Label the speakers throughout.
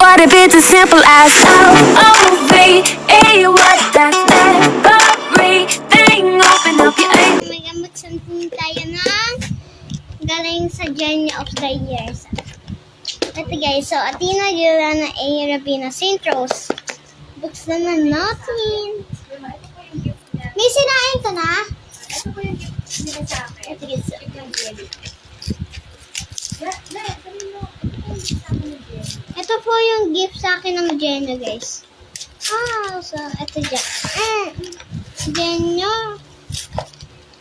Speaker 1: What if it's as simple as L-O-V-E? What that's everything. Open up your eyes.
Speaker 2: May magsantin tayo ng galing sa Genie of the Years. Ito guys, so Athena, Juliana, A. Rabina, St. Rose. Buksan na natin. May sinain ka na?
Speaker 3: Ito po yung gift nila sa akin.
Speaker 2: Ito guys.
Speaker 3: Yung jelly.
Speaker 2: Ito po yung gift sa akin ng Genie guys. So ito dyan. Genie.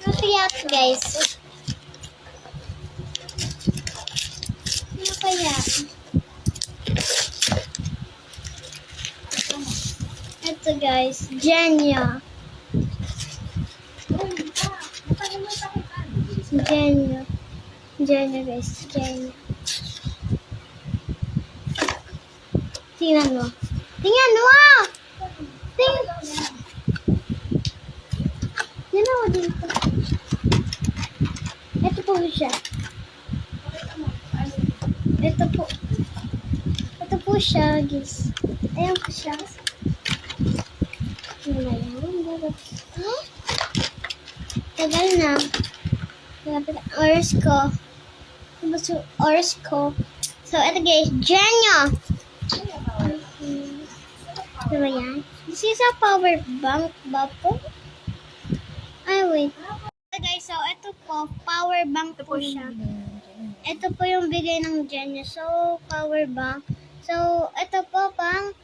Speaker 2: Ano kaya ito guys? Ano kaya? Ito guys, Genie. Genie. Genie guys, Genie. Tingnan mo. Tingnan mo! Tingnan mo dito. Ito po siya. Ito po. Ito po siya, guys. Ayan po siya. Tagal na. Oras ko. Oras ko. So, ito guys, Genie. Diba yan? This is a power bank ba po? Ay, wait. So guys, so ito po, power bank po siya. Ito po yung bigay ng Genie. So, power bank. So, ito po pang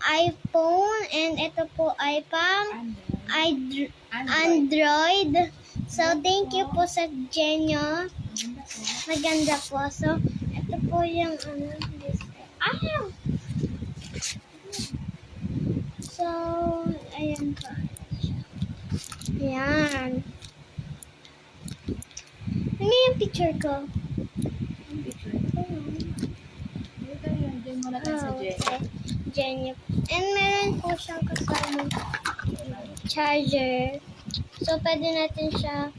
Speaker 2: iPhone and ito po ay pang Android. So, thank you po sa Genie. Maganda po. So, ito po yung So, ayan po. Ayan. Ano yung picture ko? Genie. And meron po siyang kasama charger. So, pwede natin siya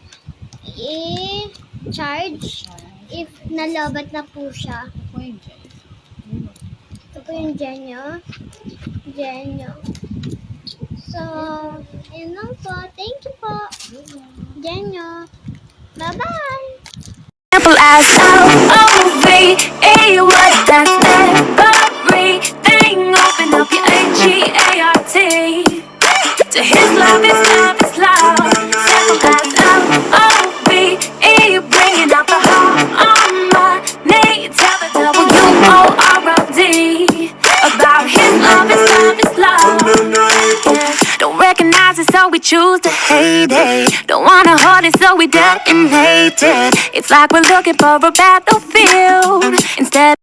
Speaker 2: i-charge if nalobat na po siya. Ito po yung Genie. Genie. So, yun lang po. Thank you po. Genie. Bye-bye.
Speaker 1: Simple as L-O-V-E. What that's everything. Open up your H-E-A-R-T. To his love is love is love. Simple as L-O-V-E. Bringing out the harmony. Tell the W-O-R-O-D about his love is love is love. Yeah. Don't recognize it, so we choose to hate it. Don't wanna hold it, so we detonate it. It's like we're looking for a battlefield instead.